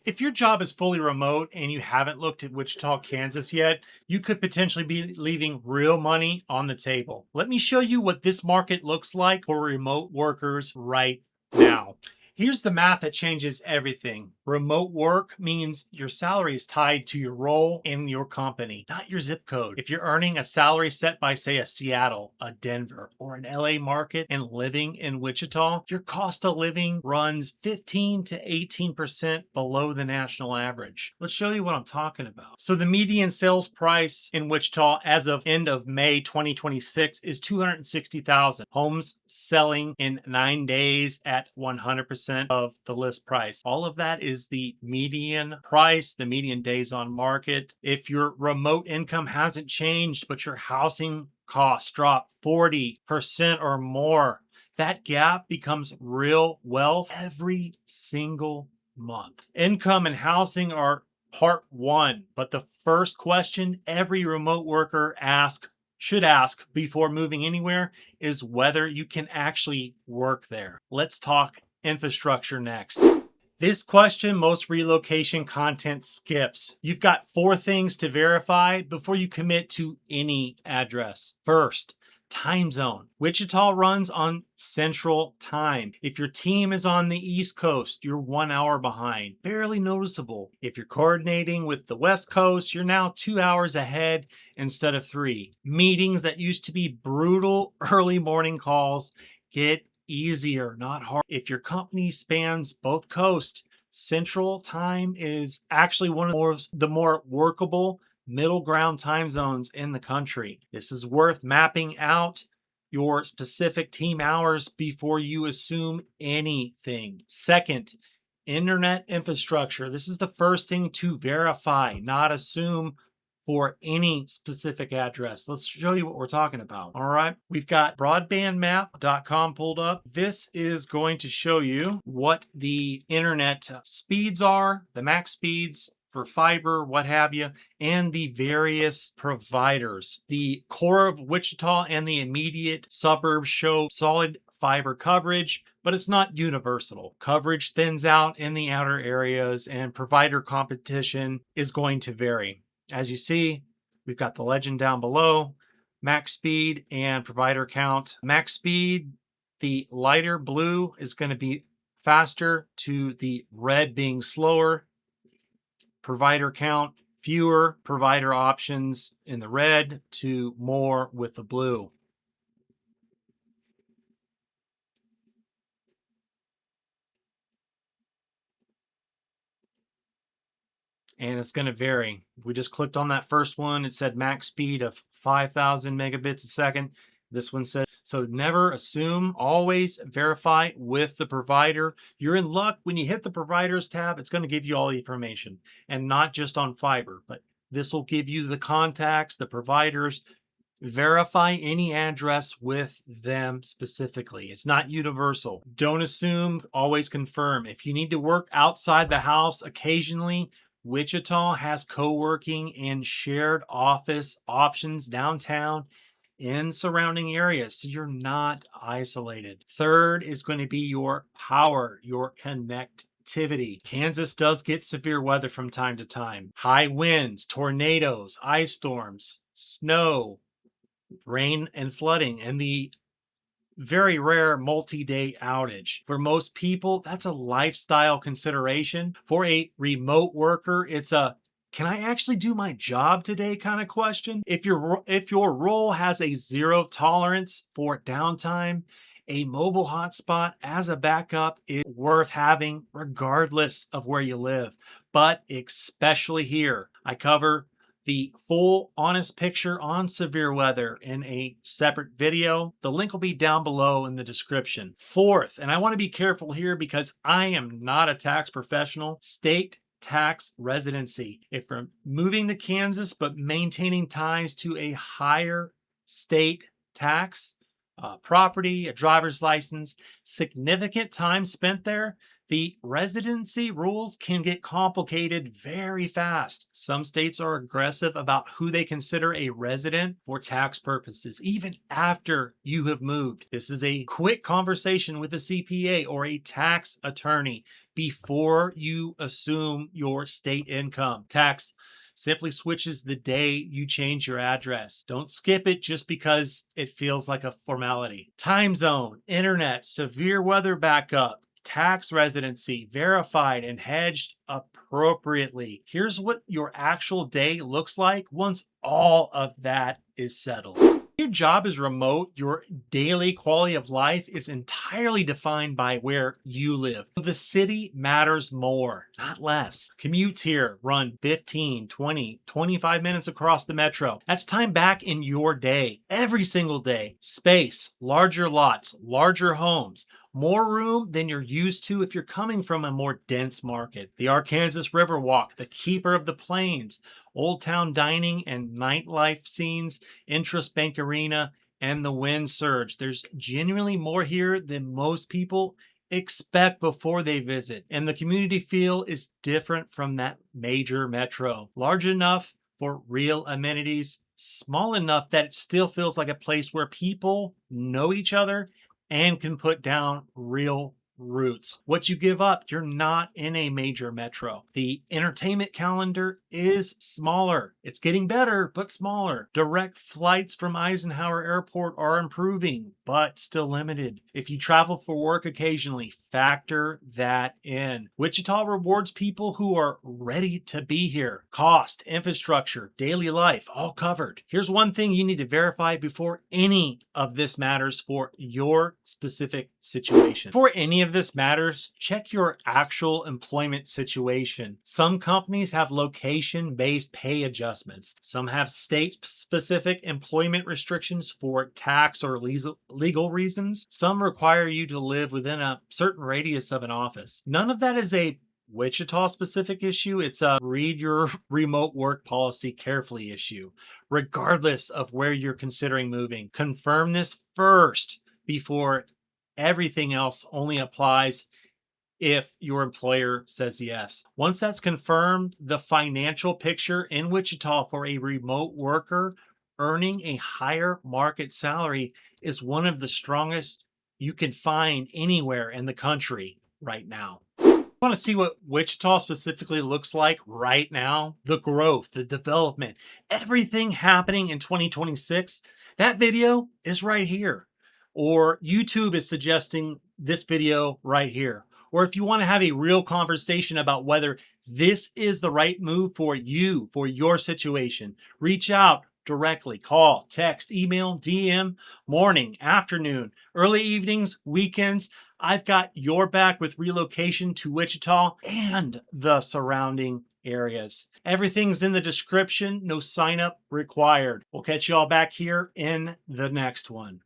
If your job is fully remote and you haven't looked at Wichita, Kansas yet, you could potentially be leaving real money on the table. Let me show you what this market looks like for remote workers right now. Here's the math that changes everything. Remote work means your salary is tied to your role in your company, not your zip code. If you're earning a salary set by, say, a Seattle, a Denver, or an LA market and living in Wichita, your cost of living runs 15 to 18% below the national average. Let's show you what I'm talking about. So the median sales price in Wichita as of end of May 2026 is $260,000. Homes selling in 9 days at 100% of the list price. All of that is the median price, the median days on market. If your remote income hasn't changed, but your housing costs drop 40% or more, that gap becomes real wealth every single month. Income and housing are part one, but the first question every remote worker should ask before moving anywhere is whether you can actually work there. Let's talk infrastructure next. This question most relocation content skips. You've got 4 things to verify before you commit to any address. First, time zone. Wichita runs on Central Time. If your team is on the East Coast, you're 1 hour behind. Barely noticeable. If you're coordinating with the West Coast, you're now 2 hours ahead instead of 3. Meetings that used to be brutal early morning calls get easier, not hard. If your company spans both coasts, Central Time is actually one of the more workable middle ground time zones in the country. This is worth mapping out your specific team hours before you assume anything. Second, internet infrastructure. This is the first thing to verify, not assume for any specific address. Let's show you what we're talking about. All right, we've got broadbandmap.com pulled up. This is going to show you what the internet speeds are, the max speeds for fiber, what have you, and the various providers. The core of Wichita and the immediate suburbs show solid fiber coverage, but it's not universal. Coverage thins out in the outer areas, and provider competition is going to vary. As you see, we've got the legend down below, max speed and provider count. Max speed, the lighter blue is going to be faster to the red being slower. Provider count, fewer provider options in the red to more with the blue. And it's going to vary. We just clicked on that first one. It said max speed of 5,000 megabits a second. This one says, so never assume, always verify with the provider. You're in luck when you hit the providers tab, it's going to give you all the information, and not just on fiber, but this will give you the contacts, the providers. Verify any address with them specifically. It's not universal. Don't assume, always confirm. If you need to work outside the house occasionally, Wichita has co-working and shared office options downtown in surrounding areas, so you're not isolated. Third is going to be your power, your connectivity. Kansas does get severe weather from time to time. High winds, tornadoes, ice storms, snow, rain and flooding, and the very rare multi-day outage. For most people, that's a lifestyle consideration. For a remote worker, it's a can I actually do my job today kind of question. If your role has a zero tolerance for downtime, a mobile hotspot as a backup is worth having regardless of where you live, but especially here. I cover the full honest picture on severe weather in a separate video. The link will be down below in the description. Fourth, and I want to be careful here because I am not a tax professional, state tax residency. If we're moving to Kansas but maintaining ties to a higher state tax, property, a driver's license, significant time spent there, The residency rules can get complicated very fast. Some states are aggressive about who they consider a resident for tax purposes, even after you have moved. This is a quick conversation with a CPA or a tax attorney before you assume your state income. Tax simply switches the day you change your address. Don't skip it just because it feels like a formality. Time zone, internet, severe weather backup, tax residency, verified and hedged appropriately. Here's what your actual day looks like once all of that is settled. Your job is remote, your daily quality of life is entirely defined by where you live. The city matters more, not less. Commutes here run 15, 20, 25 minutes across the metro. That's time back in your day, every single day. Space, larger lots, larger homes, more room than you're used to if you're coming from a more dense market. The Arkansas Riverwalk, the keeper of the plains, Old Town dining and nightlife scenes, Interest Bank Arena, and the Wind Surge. There's genuinely more here than most people expect before they visit. And the community feel is different from that major metro. Large enough for real amenities, small enough that it still feels like a place where people know each other and can put down real roots. What you give up, you're not in a major metro. The entertainment calendar is smaller. It's getting better, but smaller. Direct flights from Eisenhower Airport are improving, but still limited. If you travel for work occasionally, factor that in. Wichita rewards people who are ready to be here. Cost, infrastructure, daily life, all covered. Here's one thing you need to verify before any of this matters for your specific situation. Before any of this matters, check your actual employment situation. Some companies have location-based pay adjustments. Some have state-specific employment restrictions for tax or legal reasons. Some require you to live within a certain radius of an office. None of that is a Wichita specific issue. It's a read your remote work policy carefully issue. Regardless of where you're considering moving, confirm this first before everything else only applies if your employer says yes. Once that's confirmed, the financial picture in Wichita for a remote worker earning a higher market salary is one of the strongest you can find anywhere in the country right now. Want to see what Wichita specifically looks like right now? The growth, the development, everything happening in 2026. That video is right here. Or YouTube is suggesting this video right here. Or if you want to have a real conversation about whether this is the right move for you, for your situation, reach out directly. Call, text, email, DM, morning, afternoon, early evenings, weekends. I've got your back with relocation to Wichita and the surrounding areas. Everything's in the description. No sign up required. We'll catch you all back here in the next one.